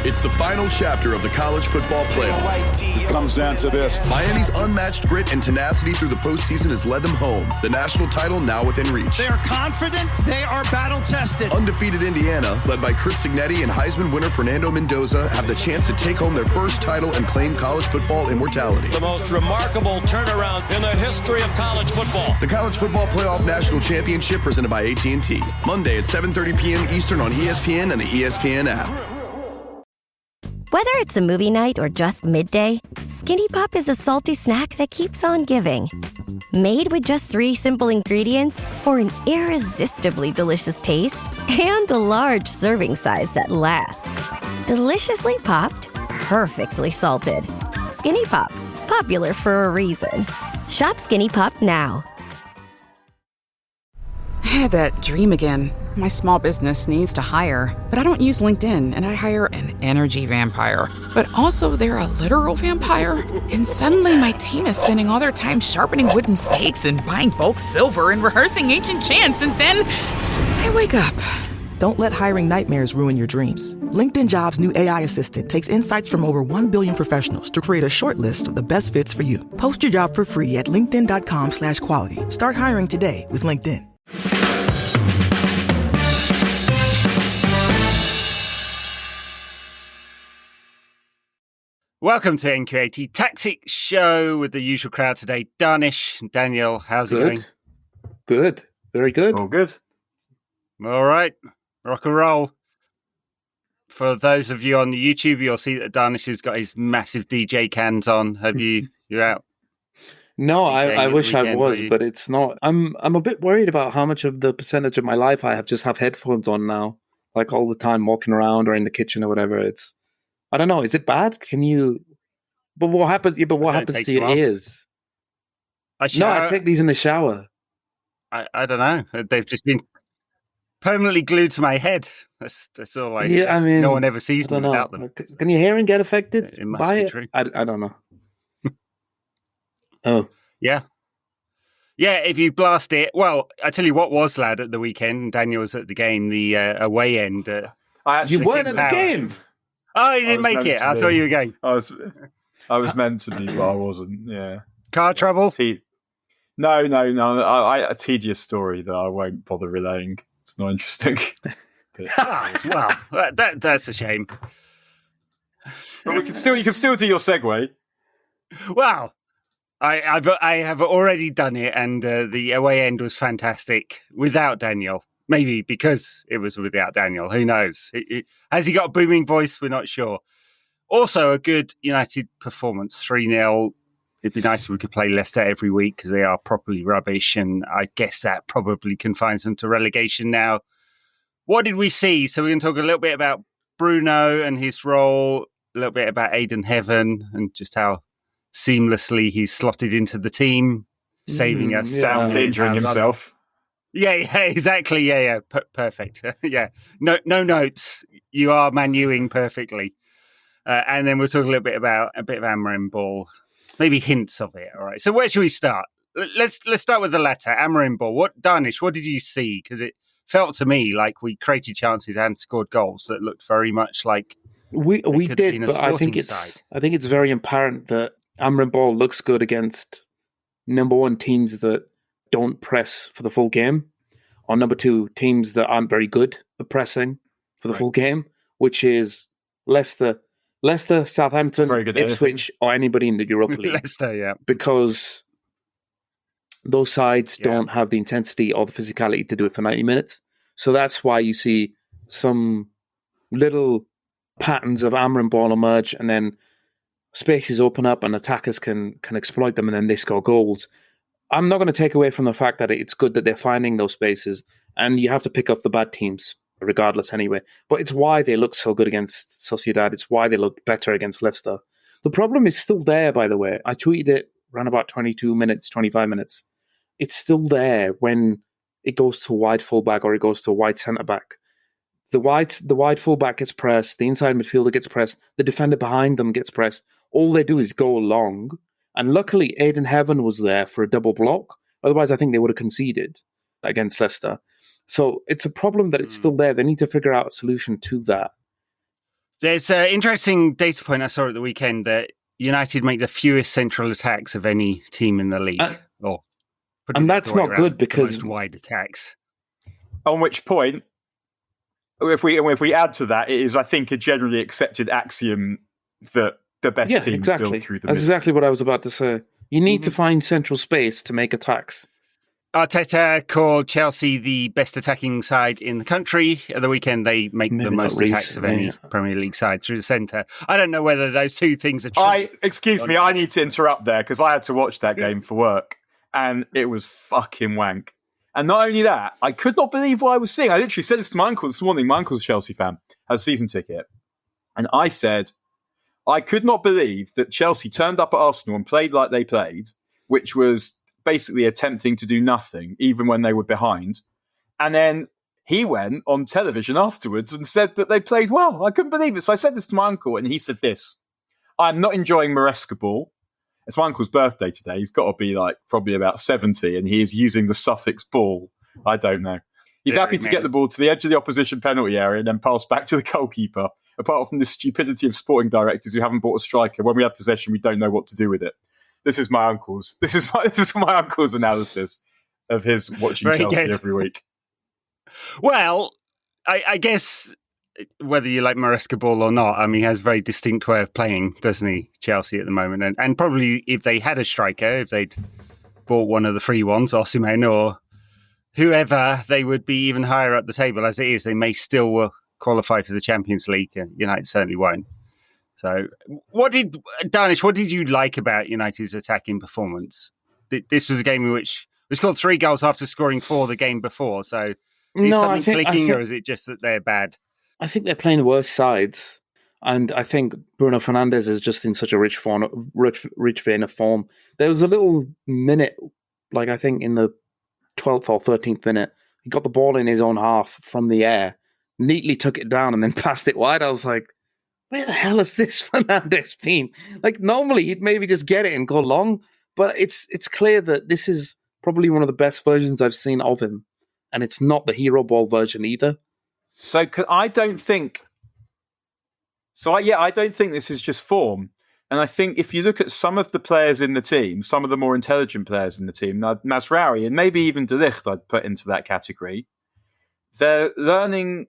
It's the final chapter of the college football playoff. It comes down to this. Miami's unmatched grit and tenacity through the postseason has led them home. The national title now within reach. They are confident. They are battle-tested. Undefeated Indiana, led by Chris Signetti and Heisman winner Fernando Mendoza, have the chance to take home their first title and claim college football immortality. The most remarkable turnaround in the history of college football. The College Football Playoff National Championship presented by AT&T. Monday at 7:30 p.m. Eastern on ESPN and the ESPN app. Whether it's a movie night or just midday, Skinny Pop is a salty snack that keeps on giving. Made with just 3 simple ingredients for an irresistibly delicious taste and a large serving size that lasts. Deliciously popped, perfectly salted. Skinny Pop, popular for a reason. Shop Skinny Pop now. I had that dream again. My small business needs to hire, but I don't use LinkedIn, and I hire an energy vampire. But also, they're a literal vampire. And suddenly, my team is spending all their time sharpening wooden stakes and buying bulk silver and rehearsing ancient chants, and then I wake up. Don't let hiring nightmares ruin your dreams. LinkedIn Jobs' new AI assistant takes insights from over 1 billion professionals to create a short list of the best fits for you. Post your job for free at linkedin.com/quality. Start hiring today with LinkedIn. Welcome to NQAT Tactics Show with the usual crowd today. Dharnish, Daniel, how's it going? Good. Very good. All good. All right. Rock and roll. For those of you on the YouTube, you'll see that Dharnish has got his massive DJ cans on. Have you? You're out? No, I wish I was, weekend, but it's not. I'm a bit worried about how much of the percentage of my life I just have headphones on now, like all the time walking around or in the kitchen or whatever. I don't know. Is it bad? Can you? But what happens? Yeah, but what happens to your ears? I take these in the shower. I don't know. They've just been permanently glued to my head. That's all. Yeah, I mean, no one ever sees me without them. Can your hearing get affected It must by be it? true. I don't know. Oh, yeah. If you blast it. Well, I tell you what was, lad, at the weekend. Daniel was at the game, the away end. You weren't at the game. Oh, you didn't make it. I thought you were going. I was meant to be, but I wasn't. Yeah. Car trouble? No. A tedious story that I won't bother relaying. It's not interesting. Well, that's a shame. But you can still do your segue. Well, I have already done it, and the away end was fantastic without Daniel. Maybe because it was without Daniel. Who knows? Has he got a booming voice? We're not sure. Also, a good United performance, 3-0. It'd be nice if we could play Leicester every week because they are properly rubbish, and I guess that probably confines them to relegation now. What did we see? So we're going to talk a little bit about Bruno and his role, a little bit about Ayden Heaven and just how seamlessly he's slotted into the team, saving us. Sounds injuring himself. Yeah, exactly. Yeah. Perfect. Yeah. No notes. You are manuing perfectly. And then we'll talk a little bit about a bit of Amo-ball, maybe hints of it. All right. So where should we start? Let's start with the latter, Amo-ball. Dharnish, what did you see? Because it felt to me like we created chances and scored goals that looked very much like we did. But I think it's very apparent that Amo-ball looks good against number one teams that don't press for the full game, or number two, teams that aren't very good at pressing for the full game, which is Leicester, Southampton, Ipswich, or anybody in the Europa League. Leicester, yeah. Because those sides don't have the intensity or the physicality to do it for 90 minutes. So that's why you see some little patterns of Amo-ball emerge, and then spaces open up and attackers can exploit them, and then they score goals. I'm not going to take away from the fact that it's good that they're finding those spaces, and you have to pick up the bad teams regardless anyway. But it's why they look so good against Sociedad. It's why they look better against Leicester. The problem is still there, by the way. I tweeted it around about 22 minutes, 25 minutes. It's still there when it goes to a wide fullback or it goes to a wide centre-back. The wide fullback gets pressed, the inside midfielder gets pressed, the defender behind them gets pressed. All they do is go long. And luckily, Ayden Heaven was there for a double block. Otherwise, I think they would have conceded against Leicester. So it's a problem that it's still there. They need to figure out a solution to that. There's an interesting data point I saw at the weekend that United make the fewest central attacks of any team in the league. And that's not good because most wide attacks. On which point, if we add to that, it is, I think, a generally accepted axiom that the best team build through the middle. That's exactly what I was about to say. You need to find central space to make attacks. Arteta called Chelsea the best attacking side in the country. At the weekend, they make the most attacks of any Premier League side through the centre. I don't know whether those two things are true. Excuse me, I need to interrupt there because I had to watch that game for work and it was fucking wank. And not only that, I could not believe what I was seeing. I literally said this to my uncle this morning. My uncle's a Chelsea fan, has a season ticket. And I said, I could not believe that Chelsea turned up at Arsenal and played like they played, which was basically attempting to do nothing, even when they were behind. And then he went on television afterwards and said that they played well. I couldn't believe it. So I said this to my uncle, and he said this: I'm not enjoying Maresca ball. It's my uncle's birthday today. He's got to be probably about 70, and he is using the suffix ball. I don't know. He's happy to get the ball to the edge of the opposition penalty area and then pass back to the goalkeeper. Apart from the stupidity of sporting directors who haven't bought a striker, when we have possession, we don't know what to do with it. This is my uncle's. This is my uncle's analysis of his watching Very Chelsea good. every week. Well, I guess whether you like Maresca ball or not, I mean, he has a very distinct way of playing, doesn't he, Chelsea at the moment? And probably if they had a striker, if they'd bought one of the free ones, Osimhen or whoever, they would be even higher up the table. As it is, they may still qualify for the Champions League. United certainly won't. So, Dharnish, what did you like about United's attacking performance? This was a game in which we scored 3 goals after scoring 4 the game before. So, is something clicking, or is it just that they're bad? I think they're playing the worst sides, and I think Bruno Fernandes is just in such a rich vein of form. There was a little minute, I think in the 12th or 13th minute, he got the ball in his own half from the air, neatly took it down, and then passed it wide. I was like, where the hell has this Fernandes been? Normally he'd maybe just get it and go long, but it's clear that this is probably one of the best versions I've seen of him, and it's not the hero ball version either. So I don't think this is just form. And I think if you look at some of the players in the team, some of the more intelligent players in the team, Mazraoui and maybe even De Ligt I'd put into that category, they're learning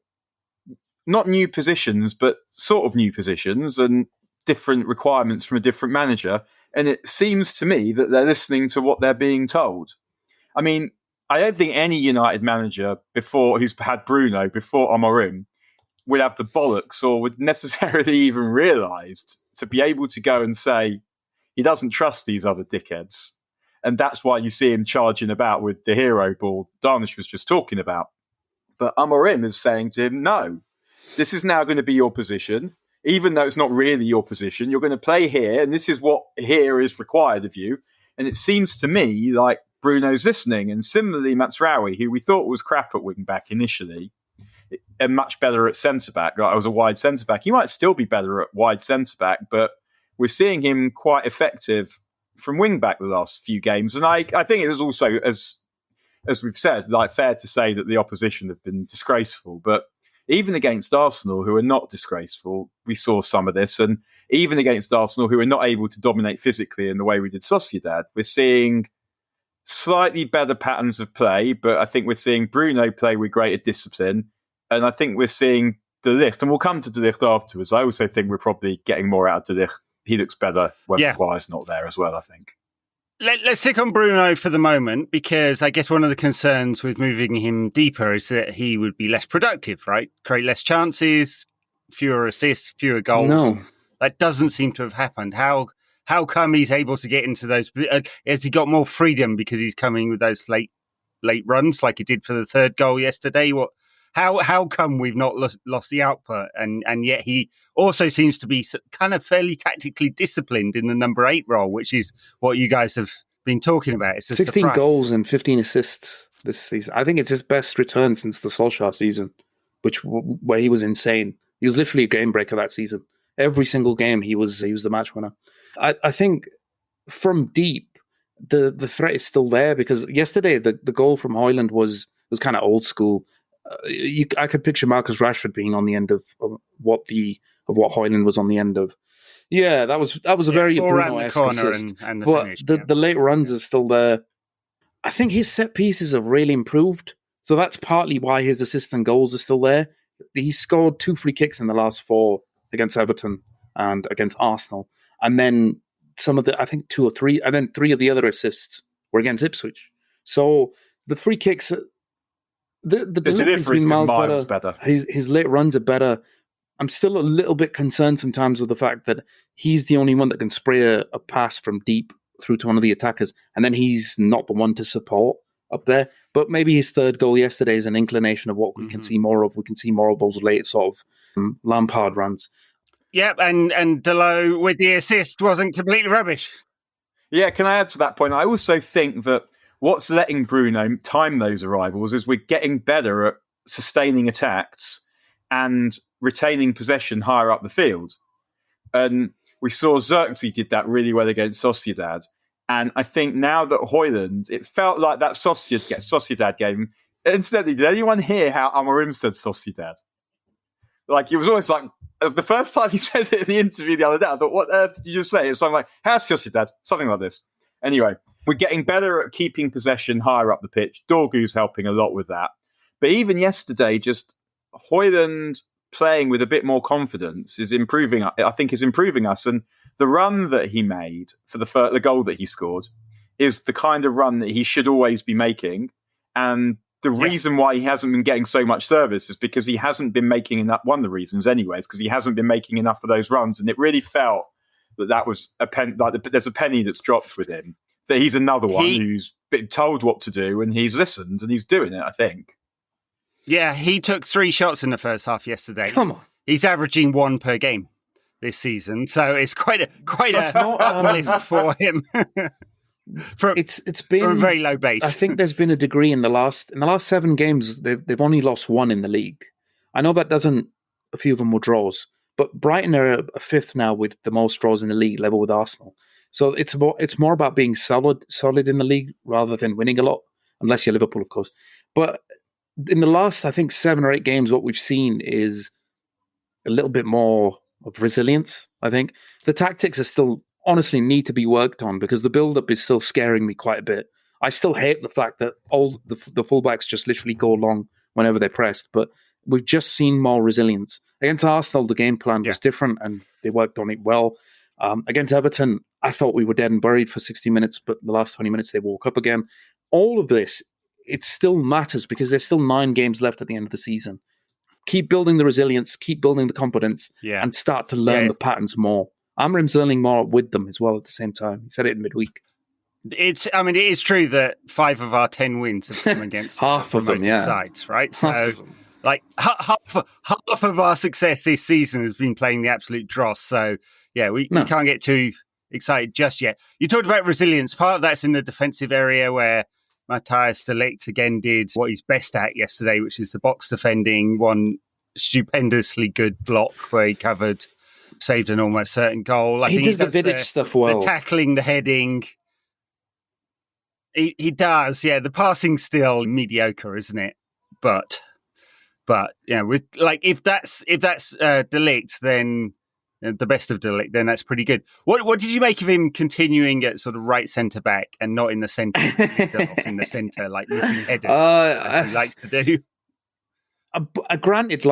not new positions, but sort of new positions and different requirements from a different manager. And it seems to me that they're listening to what they're being told. I mean, I don't think any United manager who's had Bruno before Amorim would have the bollocks or would necessarily even realised to be able to go and say he doesn't trust these other dickheads. And that's why you see him charging about with the hero ball Dharnish was just talking about. But Amorim is saying to him, no, this is now going to be your position. Even though it's not really your position, you're going to play here, and this is what here is required of you. And it seems to me like Bruno's listening. And similarly, Mazraoui, who we thought was crap at wing-back initially, and much better at centre-back. I was a wide centre-back. He might still be better at wide centre-back, but we're seeing him quite effective from wing-back the last few games. And I think it is also, as we've said, fair to say that the opposition have been disgraceful. But even against Arsenal, who are not disgraceful, we saw some of this. And even against Arsenal, who are not able to dominate physically in the way we did Sociedad, we're seeing slightly better patterns of play. But I think we're seeing Bruno play with greater discipline. And I think we're seeing De Ligt, and we'll come to De Ligt afterwards. I also think we're probably getting more out of De Ligt. He looks better when Maguire's not there as well, I think. Let's stick on Bruno for the moment, because I guess one of the concerns with moving him deeper is that he would be less productive, right? Create less chances, fewer assists, fewer goals. No. That doesn't seem to have happened. How come he's able to get into those? Has he got more freedom because he's coming with those late runs like he did for the 3rd goal yesterday? How come we've not lost the output? And yet he also seems to be kind of fairly tactically disciplined in the number 8 role, which is what you guys have been talking about. It's 16 surprise. goals and 15 assists this season. I think it's his best return since the Solskjaer season, where he was insane. He was literally a game breaker that season. Every single game he was the match winner. I think from deep, the threat is still there, because yesterday the goal from Hojlund was kind of old school. I could picture Marcus Rashford being on the end of what the of what Hojlund was on the end of. Yeah, that was a very Bruno-esque assist. And the but finish, the late runs are still there. I think his set pieces have really improved. So that's partly why his assists and goals are still there. He scored 2 free kicks in the last 4 against Everton and against Arsenal. And then I think 2 or 3, and then 3 of the other assists were against Ipswich. So the free kicks, the delivery's been miles better. His late runs are better. I'm still a little bit concerned sometimes with the fact that he's the only one that can spray a pass from deep through to one of the attackers, and then he's not the one to support up there. But maybe his third goal yesterday is an inclination of what we can see more of. We can see more of those late sort of Lampard runs. Yep, and Delo with the assist wasn't completely rubbish. Yeah, can I add to that point? I also think that what's letting Bruno time those arrivals is we're getting better at sustaining attacks and retaining possession higher up the field. And we saw Xerxes did that really well against Sociedad. And I think now that Hojlund, it felt like that Sociedad game. Incidentally, did anyone hear how Amorim said Sociedad? Like, it was always like, the first time he said it in the interview the other day, I thought, what did you just say? It was something like, how's Sociedad? Something like this. Anyway, we're getting better at keeping possession higher up the pitch. Dorgu's helping a lot with that. But even yesterday, just Hojlund playing with a bit more confidence is improving. I think is improving us. And the run that he made for the goal that he scored is the kind of run that he should always be making. And the reason why he hasn't been getting so much service is because he hasn't been making enough. One of the reasons, anyways, because he hasn't been making enough of those runs. And it really felt that was there's a penny that's dropped with him. That he's another one who's been told what to do and he's listened and he's doing it, I think. Yeah, he took 3 shots in the first half yesterday. Come on. He's averaging 1 per game this season, so it's quite a uplift for him. It's been from a very low base. I think there's been a degree in the last 7 games they've only lost 1 in the league. I know that doesn't. A few of them were draws, but Brighton are a 5th now with the most draws in the league, level with Arsenal. So it's more about being solid in the league rather than winning a lot, unless you're Liverpool, of course. But in the last, I think, 7 or 8 games, what we've seen is a little bit more of resilience, I think. The tactics are still, honestly, need to be worked on because the build-up is still scaring me quite a bit. I still hate the fact that all the fullbacks just literally go long whenever they're pressed, but we've just seen more resilience. Against Arsenal, the game plan was different and they worked on it well. Against Everton, I thought we were dead and buried for 60 minutes, but the last 20 minutes they woke up again. All of this, it still matters because there's still 9 games left at the end of the season. Keep building the resilience, keep building the confidence, and start to learn the patterns more. Amorim's learning more with them as well at the same time. He said it in midweek. It is true that 5 of our 10 wins have come against half of them, sides, right? So, like half of our success this season has been playing the absolute dross. So, we can't get too excited just yet. You talked about resilience. Part of that's in the defensive area where Matthijs de Ligt again did what he's best at yesterday, which is the box defending. One stupendously good block where he saved an almost certain goal. He does the Vidic stuff well. The tackling, the heading. He does, The passing's still mediocre, isn't it? But with if that's de Ligt, then the best of de Ligt, then that's pretty good. What did you make of him continuing at sort of right centre back and not in the centre, in the centre, like looking headers, as he likes to do? Granted,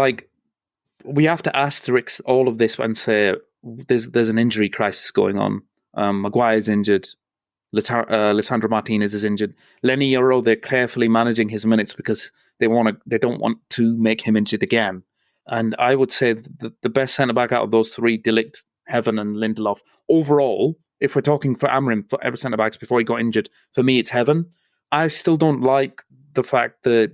we have to asterisk all of this and say there's an injury crisis going on. Maguire's injured. Lisandro Martinez is injured. Lenny Yoro, they're carefully managing his minutes because they don't want to make him injured again. And I would say the best centre-back out of those 3, De Ligt, Heaven and Lindelof, overall, if we're talking for Amorim, for every centre-backs before he got injured, for me it's Heaven. I still don't like the fact that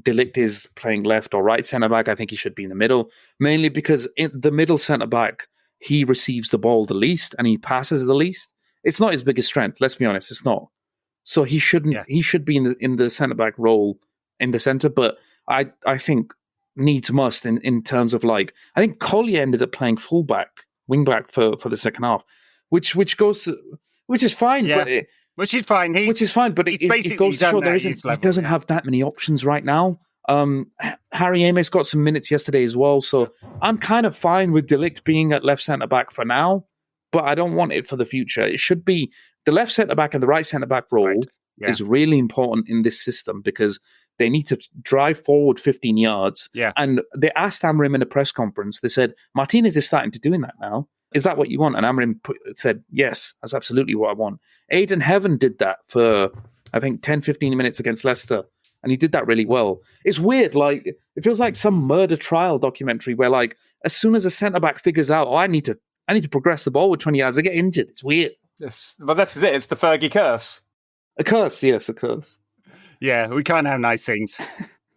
De Ligt is playing left or right centre-back. I think he should be in the middle, mainly because in the middle centre-back, he receives the ball the least and he passes the least. It's not his biggest strength, let's be honest, it's not. So he shouldn't. Yeah. He should be in the centre-back role in the centre, but I think needs must in terms of I think Collier ended up playing wing back for the second half, which is fine. Yeah. But which is fine. But it goes to show he doesn't have that many options right now. Harry Amos got some minutes yesterday as well, so I'm kind of fine with De Ligt being at left centre-back for now, but I don't want it for the future. It should be the left centre-back and the right centre-back role is really important in this system because they need to drive forward 15 yards. Yeah. And they asked Amrim in a press conference, they said, Martinez is starting to doing that now. Is that what you want? And Amrim said, yes, that's absolutely what I want. Ayden Heaven did that for, I think, 10, 15 minutes against Leicester. And he did that really well. It's weird, like, it feels like some murder trial documentary where, like, as soon as a centre-back figures out, I need to progress the ball with 20 yards, I get injured. It's weird. Yes, but this is it. It's the Fergie curse. A curse, yes, a curse. Yeah, we can't have nice things.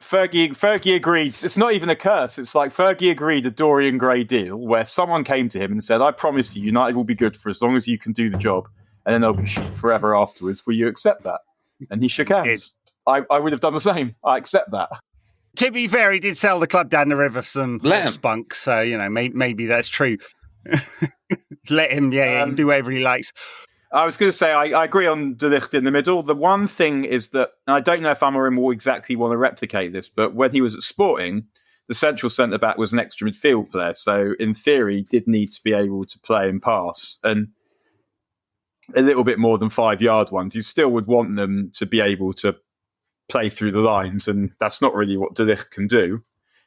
Fergie agreed. It's not even a curse. It's like Fergie agreed a Dorian Gray deal where someone came to him and said, I promise you, United will be good for as long as you can do the job, and then they'll be shit forever afterwards. Will you accept that? And he shook hands. I would have done the same. I accept that. To be fair, he did sell the club down the river for some spunk, so, you know, maybe that's true. Let him, he can do whatever he likes. I was going to say, I agree on De Ligt in the middle. The one thing is that, and I don't know if Amorim will exactly want to replicate this, but when he was at Sporting, the central centre-back was an extra midfield player. So in theory, did need to be able to play and pass. And a little bit more than 5-yard ones. You still would want them to be able to play through the lines. And that's not really what De Ligt can do.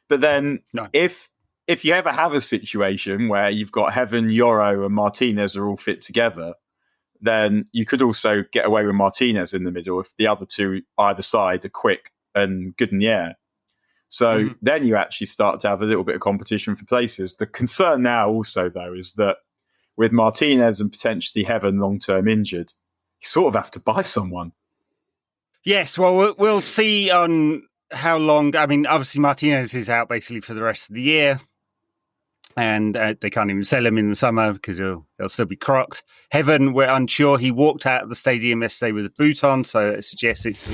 But then if you ever have a situation where you've got Heaven, Yoro and Martinez are all fit together, then you could also get away with Martinez in the middle if the other two either side are quick and good in the air. So then you actually start to have a little bit of competition for places. The concern now also, though, is that with Martinez and potentially Heaven long-term injured, you sort of have to buy someone. Yes, well, we'll see on how long. I mean, obviously Martinez is out basically for the rest of the year. And they can't even sell him in the summer because he'll still be crocked. Heaven, we're unsure. He walked out of the stadium yesterday with a boot on, so it suggests it's at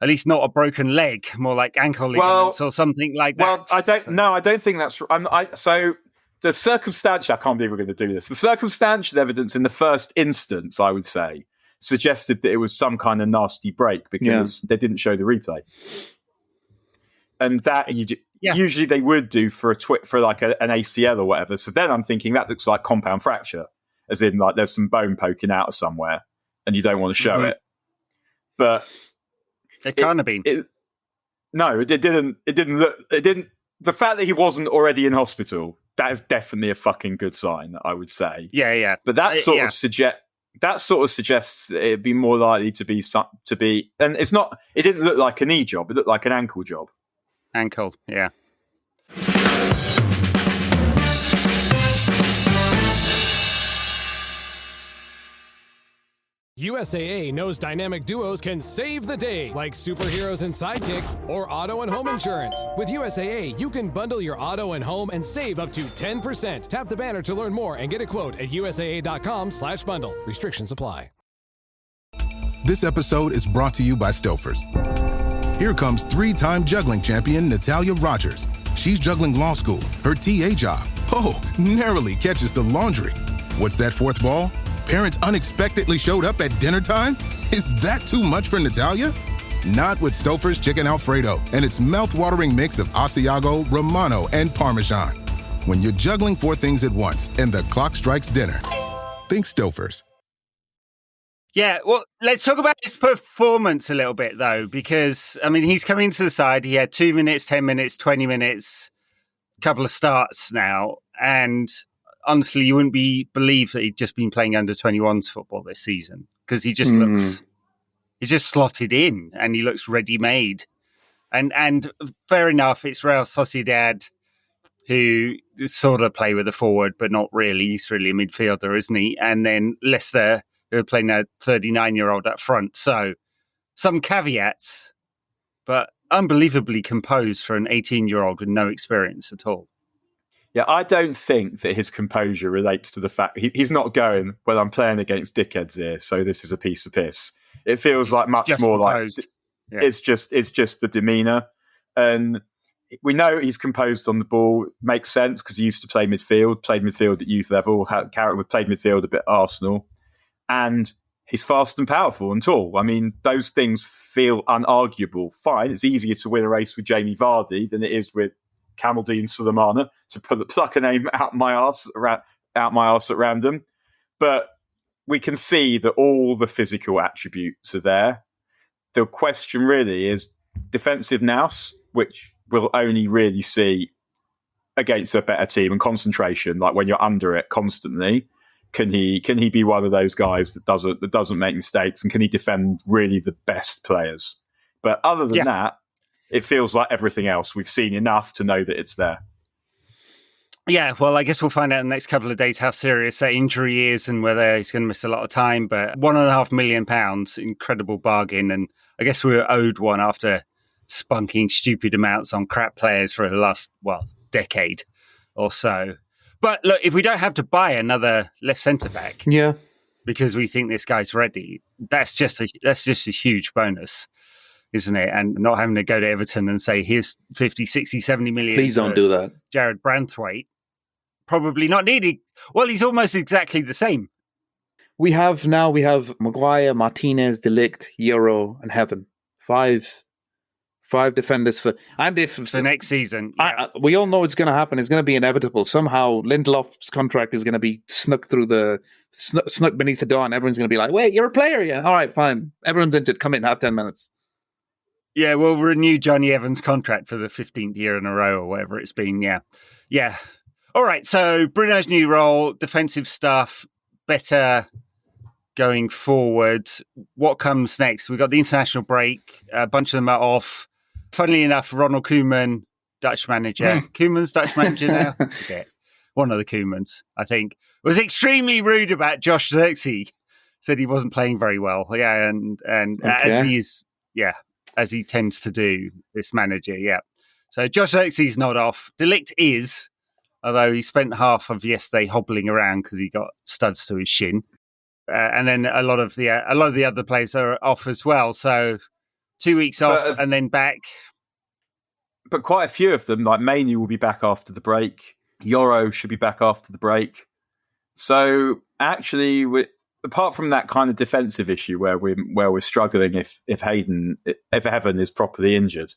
least not a broken leg, more like ankle ligaments or something like that. Well, I don't think that's right. So the circumstantial, I can't believe we're going to do this. The circumstantial evidence in the first instance, I would say, suggested that it was some kind of nasty break because they didn't show the replay. And that usually they would do for like an ACL or whatever. So then I'm thinking that looks like compound fracture, as in like there's some bone poking out somewhere and you don't want to show it. But it can't have been. No, it didn't look. It didn't. The fact that he wasn't already in hospital, that is definitely a fucking good sign, I would say. Yeah. But that sort of suggests that it'd be more likely to be, and it's not. It didn't look like a knee job. It looked like an ankle job. Ankle, yeah. USAA knows dynamic duos can save the day, like superheroes and sidekicks or auto and home insurance. With USAA, you can bundle your auto and home and save up to 10%. Tap the banner to learn more and get a quote at USAA.com/bundle. Restrictions apply. This episode is brought to you by Stouffer's. Here comes 3-time juggling champion Natalia Rogers. She's juggling law school, her TA job. Oh, narrowly catches the laundry. What's that fourth ball? Parents unexpectedly showed up at dinner time? Is that too much for Natalia? Not with Stouffer's Chicken Alfredo and its mouth-watering mix of Asiago, Romano, and Parmesan. When you're juggling 4 things at once and the clock strikes dinner, think Stouffer's. Yeah, well, let's talk about his performance a little bit, though, because, I mean, he's coming into the side. He had 2 minutes, 10 minutes, 20 minutes, a couple of starts now. And honestly, you wouldn't believe that he'd just been playing under 21s football this season because he just he's just slotted in and he looks ready-made. And fair enough, it's Real Sociedad who sort of play with a forward, but not really. He's really a midfielder, isn't he? And then Leicester, who are playing a 39-year-old up front. So some caveats, but unbelievably composed for an 18-year-old with no experience at all. Yeah, I don't think that his composure relates to the fact he's not going, well, I'm playing against dickheads here, so this is a piece of piss. It feels like much just more composed. Like it's just the demeanour. And we know he's composed on the ball. Makes sense because he used to play midfield, played midfield at youth level, played midfield a bit at Arsenal. And he's fast and powerful and tall. I mean, those things feel unarguable. Fine, it's easier to win a race with Jamie Vardy than it is with Kamaldeen Sulemana, to pluck a name out my arse at random. But we can see that all the physical attributes are there. The question really is defensive nous, which we'll only really see against a better team, and concentration, like when you're under it constantly. Can he be one of those guys that doesn't make mistakes, and can he defend really the best players? But other than that, it feels like everything else. We've seen enough to know that it's there. Yeah, well, I guess we'll find out in the next couple of days how serious that injury is and whether he's going to miss a lot of time. But £1.5 million, incredible bargain. And I guess we were owed one after spunking stupid amounts on crap players for the last, decade or so. But look, if we don't have to buy another left centre-back because we think this guy's ready, that's just a huge bonus, isn't it? And not having to go to Everton and say, here's 50, 60, 70 million. Please don't do that. Jared Branthwaite. Probably not needed. Well, he's almost exactly the same. We have Maguire, Martinez, De Ligt, Euro, and Heaven. Five defenders for next season. We all know it's going to happen. It's going to be inevitable. Somehow Lindelof's contract is going to be snuck beneath the door, and everyone's going to be like, "Wait, you're a player, yeah? All right, fine. Everyone's injured. Come in, have 10 minutes." Yeah, we'll renew Johnny Evans' contract for the 15th year in a row or whatever it's been. Yeah. All right, so Bruno's new role, defensive stuff, better going forward. What comes next? We've got the international break. A bunch of them are off. Funnily enough, Ronald Koeman, Dutch manager. Koeman's Dutch manager now? Okay. One of the Koemans, I think, was extremely rude about Josh Zirkzee. Said he wasn't playing very well. Yeah, and okay. as he tends to do, this manager, yeah. So Josh Zirkzee's not off. De Ligt is, although he spent half of yesterday hobbling around because he got studs to his shin. And then a lot of the other players are off as well. So 2 weeks off and then back. But quite a few of them, like Mainoo, will be back after the break. Yoro should be back after the break. So actually, apart from that kind of defensive issue where we're struggling if Heaven is properly injured,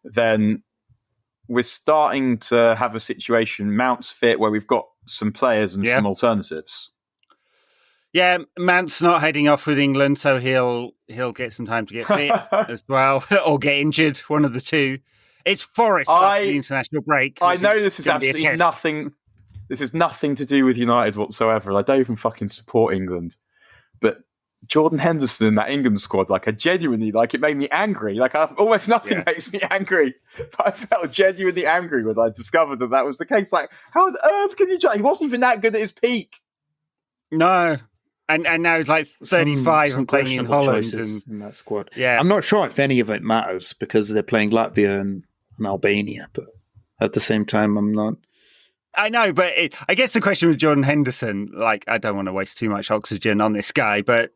then we're starting to have a situation, Mount's fit, where we've got some players and some alternatives. Yeah, Mount's not heading off with England, so he'll get some time to get fit as well, or get injured, one of the two. It's Forest after the international break. I know this is absolutely nothing. This is nothing to do with United whatsoever. I don't even fucking support England. But Jordan Henderson in that England squad, I genuinely, it made me angry. Almost nothing makes me angry. But I felt genuinely angry when I discovered that was the case. How on earth can you judge? He wasn't even that good at his peak. No. And now he's 35 and playing in Holland. In that squad. Yeah. I'm not sure if any of it matters because they're playing Latvia and Albania. But at the same time, I'm not. I know, but I guess the question with Jordan Henderson, I don't want to waste too much oxygen on this guy, but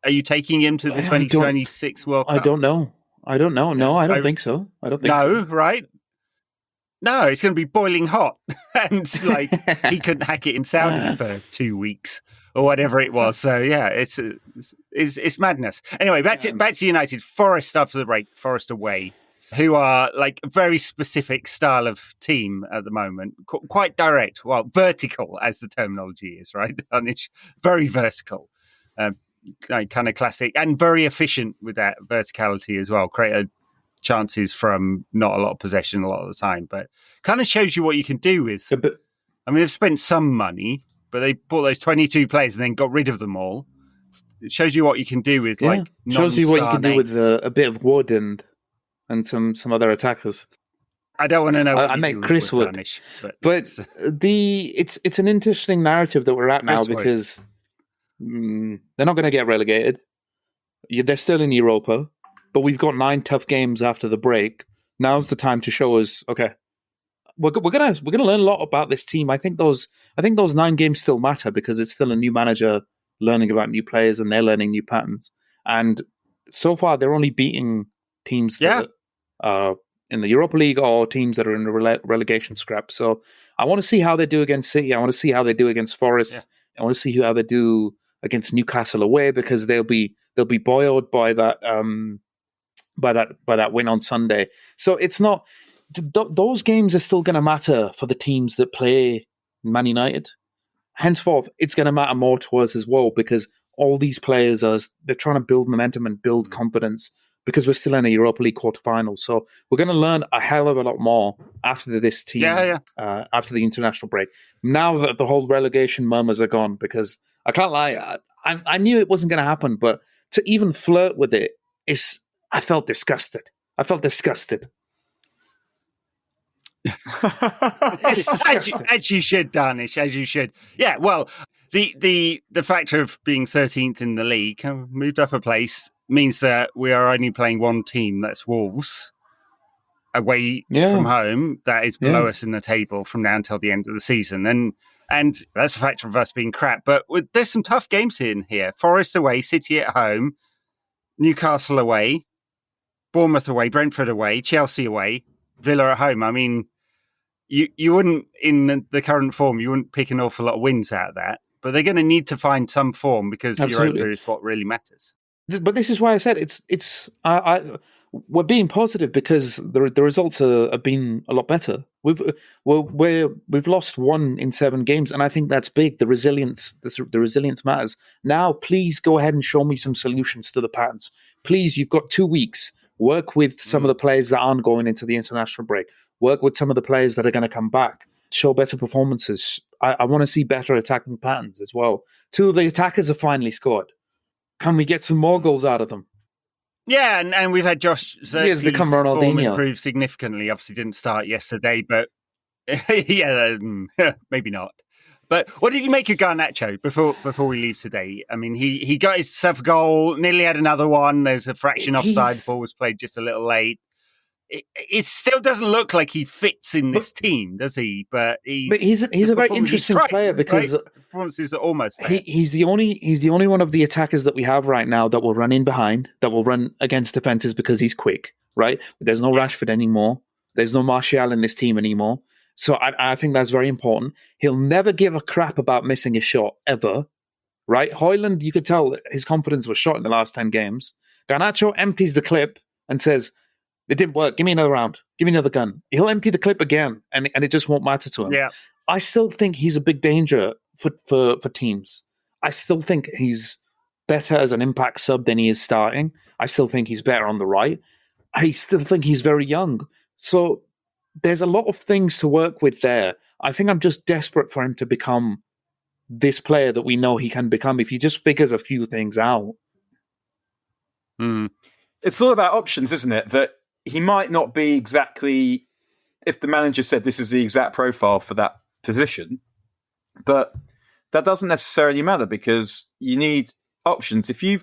are you taking him to the 2026 World Cup? I don't know. No, I don't think so. No, right? No, it's going to be boiling hot. And he couldn't hack it in Saudi for 2 weeks or whatever it was. So yeah, it's madness. Anyway, back to United. Forest after the break, Forest away, who are a very specific style of team at the moment. Quite direct, vertical as the terminology is, right? Dharnish? Very vertical. Kind of classic and very efficient with that verticality as well. Create chances from not a lot of possession a lot of the time, but kind of shows you what you can do with. I mean, they've spent some money, but they bought those 22 players and then got rid of them all. It shows you what you can do with shows you what you can do with a bit of wood and some other attackers. I don't want to know. I make Chris Wood, Dharnish, but it's an interesting narrative that we're at now because they're not going to get relegated. They're still in Europa. But we've got 9 tough games after the break. Now's the time to show us. Okay, we're gonna learn a lot about this team. I think those 9 games still matter because it's still a new manager learning about new players and they're learning new patterns. And so far, they're only beating teams that are in the Europa League or teams that are in the relegation scrap. So I want to see how they do against City. I want to see how they do against Forest. I want to see how they do against Newcastle away because they'll be buoyed by that win on Sunday. So it's not those games are still going to matter for the teams that play Man United. Henceforth, it's going to matter more to us as well because all these players they're trying to build momentum and build confidence because we're still in a Europa League quarterfinal. So we're going to learn a hell of a lot more after this team, after the international break. Now that the whole relegation murmurs are gone, because I can't lie, I knew it wasn't going to happen, but to even flirt with it, I felt disgusted. As you should, Dharnish, as you should. Yeah, well, the factor of being 13th in the league, moved up a place, means that we are only playing one team, that's Wolves, away from home, that is below us in the table from now until the end of the season. And that's a factor of us being crap. But there's some tough games in here. Forest away, City at home, Newcastle away, Bournemouth away, Brentford away, Chelsea away, Villa at home. I mean, you wouldn't, in the current form, you wouldn't pick an awful lot of wins out of that. But they're going to need to find some form because Europa is what really matters. But this is why I said we're being positive because the results have been a lot better. We've lost 1 in 7 games, and I think that's big. The resilience matters. Now, please go ahead and show me some solutions to the patterns. Please, you've got 2 weeks. Work with some of the players that aren't going into the international break. Work with some of the players that are going to come back. Show better performances. I want to see better attacking patterns as well. 2 of the attackers have finally scored. Can we get some more goals out of them? Yeah, and we've had Josh Zirkzee become Ronaldinho. Form improved significantly. Obviously didn't start yesterday, but maybe not. But what did you make of Garnacho before we leave today? I mean, he got his 7th goal, nearly had another one. There's a fraction offside. The ball was played just a little late. It still doesn't look like he fits in this team, does he? But he's a very interesting player because performances are almost there. He's the only one of the attackers that we have right now that will run in behind, that will run against defenses because he's quick, right? There's no Rashford anymore. There's no Martial in this team anymore. So I think that's very important. He'll never give a crap about missing a shot, ever, right? Hojlund, you could tell his confidence was shot in the last 10 games. Garnacho empties the clip and says, it didn't work. Give me another round. Give me another gun. He'll empty the clip again, and it just won't matter to him. Yeah. I still think he's a big danger for teams. I still think he's better as an impact sub than he is starting. I still think he's better on the right. I still think he's very young. So there's a lot of things to work with there. I think I'm just desperate for him to become this player that we know he can become if he just figures a few things out. It's all about options, isn't it? That he might not be exactly, if the manager said this is the exact profile for that position, but that doesn't necessarily matter because you need options. If you're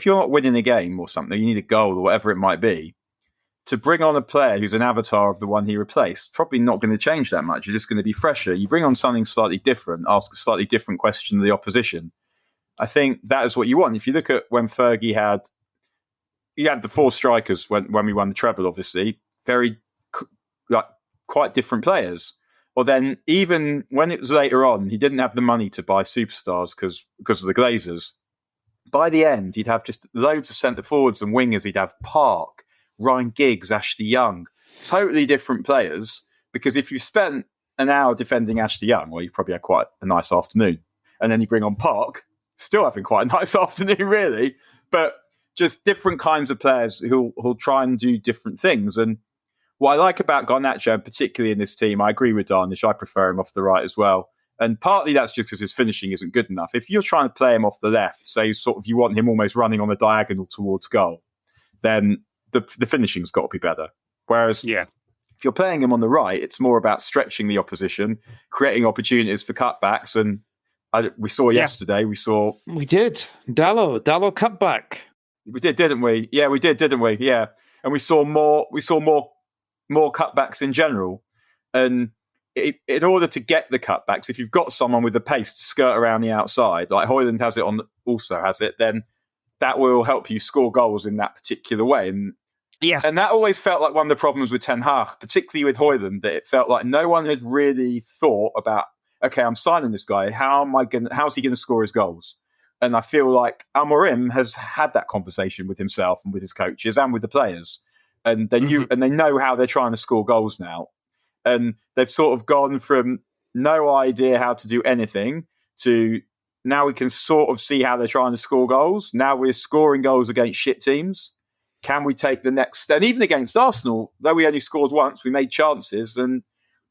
not winning a game or something, you need a goal or whatever it might be, to bring on a player who's an avatar of the one he replaced, probably not going to change that much. You're just going to be fresher. You bring on something slightly different, ask a slightly different question to the opposition. I think that is what you want. If you look at when Fergie had the 4 strikers when we won the treble, obviously, very quite different players. Or then even when it was later on, he didn't have the money to buy superstars because of the Glazers. By the end, he'd have just loads of centre forwards and wingers. He'd have Park, Ryan Giggs, Ashley Young, totally different players. Because if you spent an hour defending Ashley Young, well, you probably had quite a nice afternoon. And then you bring on Park, still having quite a nice afternoon, really. But just different kinds of players who'll try and do different things. And what I like about Garnacho, and particularly in this team, I agree with Dharnish, I prefer him off the right as well. And partly that's just because his finishing isn't good enough. If you're trying to play him off the left, say you want him almost running on the diagonal towards goal, then the finishing's got to be better. Whereas if you're playing him on the right, it's more about stretching the opposition, creating opportunities for cutbacks. And we saw yesterday, we did. Dallo cutback. We did, didn't we? Yeah, we did, didn't we? Yeah. And we saw more cutbacks in general. And in order to get the cutbacks, if you've got someone with the pace to skirt around the outside, like Hojlund also has it, then that will help you score goals in that particular way. And that always felt like one of the problems with Ten Hag, particularly with Hojlund, that it felt like no one had really thought about, okay, I'm signing this guy. How's he going to score his goals? And I feel like Amorim has had that conversation with himself and with his coaches and with the players. And they know how they're trying to score goals now. And they've sort of gone from no idea how to do anything to now we can sort of see how they're trying to score goals. Now we're scoring goals against shit teams. Can we take the next step? And even against Arsenal, though we only scored once, we made chances. And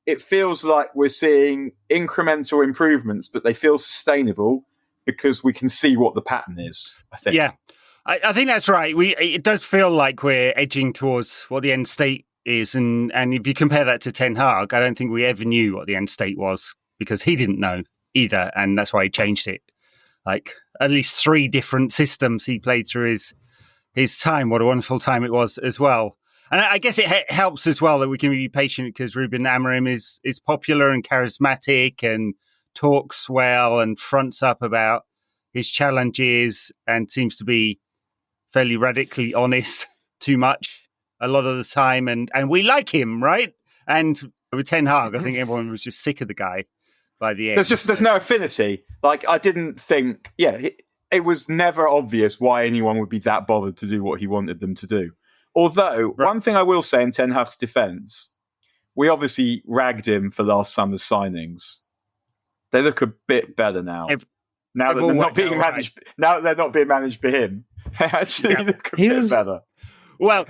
it feels like we're seeing incremental improvements, but they feel sustainable because we can see what the pattern is, I think. Yeah, I think that's right. It does feel like we're edging towards what the end state is. And if you compare that to Ten Hag, I don't think we ever knew what the end state was because he didn't know either. And that's why he changed it. Like at least 3 different systems he played through his time. What a wonderful time it was as well. And I guess it helps as well that we can be patient because Ruben Amorim is popular and charismatic and talks well and fronts up about his challenges and seems to be fairly radically honest too much a lot of the time. And we like him, right? And with Ten Hag, I think everyone was just sick of the guy by the end. There's no affinity. Like, I didn't think, it was never obvious why anyone would be that bothered to do what he wanted them to do. Although, one thing I will say in Ten Hag's defence, we obviously ragged him for last summer's signings. They look a bit better now. Now that they're not being managed, now that they're not being managed by him, they actually look a bit better. Well,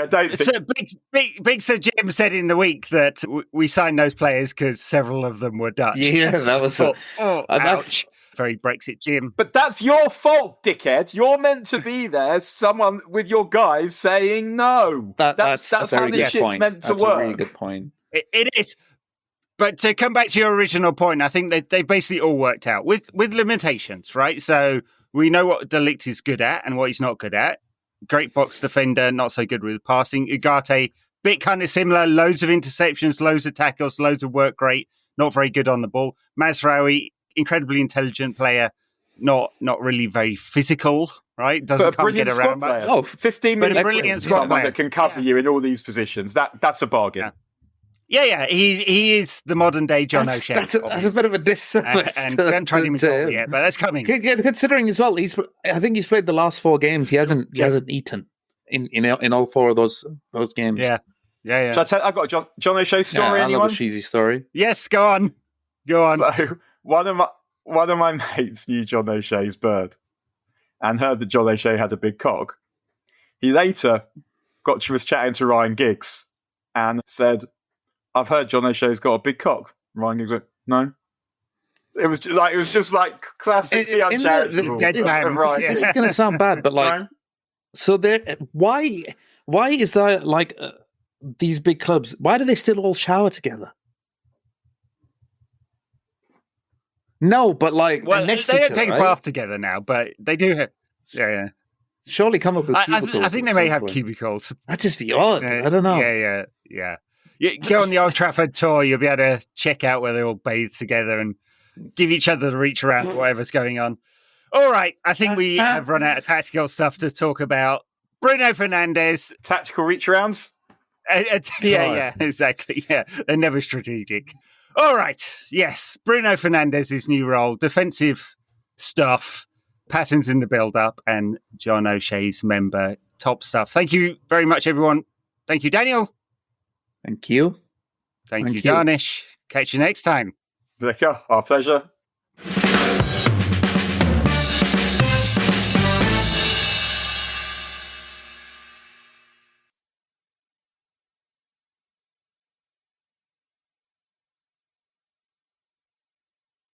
Big Sir Jim said in the week that we signed those players because several of them were Dutch. Yeah, that was ouch. Very Brexit Jim. But that's your fault, dickhead. You're meant to be there, someone with your guys saying no. That's how this shit's meant to work. That's a really good point. It is. But to come back to your original point, I think that they basically all worked out with limitations, right? So we know what De Ligt is good at and what he's not good at. Great box defender, not so good with passing. Ugarte, bit kind of similar, loads of interceptions, loads of tackles, loads of work rate, not very good on the ball. Mazraoui, incredibly intelligent player, not really very physical, right? Can't get around. 15 minutes. Brilliant squad someone that can cover you in all these positions. That's a bargain. Yeah. He is the modern day John O'Shea. That's a bit of a disservice. And we haven't tried him yet, but that's coming. Considering as well, I think he's played the last 4 games. He hasn't eaten in all 4 of those games. Yeah. I've got a John O'Shea story. I love a cheesy story. Yes, go on. So one of my mates knew John O'Shea's bird and heard that John O'Shea had a big cock. He later was chatting to Ryan Giggs and said, "I've heard John O'Shea's got a big cock." Ryan Giggs went, "No." It was just like classically uncharitable. This is going to sound bad, but like, so why is there like these big clubs? Why do they still all shower together? No, but like, they don't take a bath together now, but they do have. Yeah. Surely come up with cubicles. I think they may have cubicles. That'd just be odd. I don't know. Yeah. You go on the Old Trafford tour, you'll be able to check out where they all bathe together and give each other the reach around whatever's going on. All right, I think we have run out of tactical stuff to talk about. Bruno Fernandes. Tactical reach arounds? Yeah, exactly. Yeah, they're never strategic. All right, yes, Bruno Fernandes' new role, defensive stuff, patterns in the build-up, and John O'Shea's member, top stuff. Thank you very much, everyone. Thank you, Daniel. Thank you. Thank you, Dharnish. Catch you next time. Our pleasure.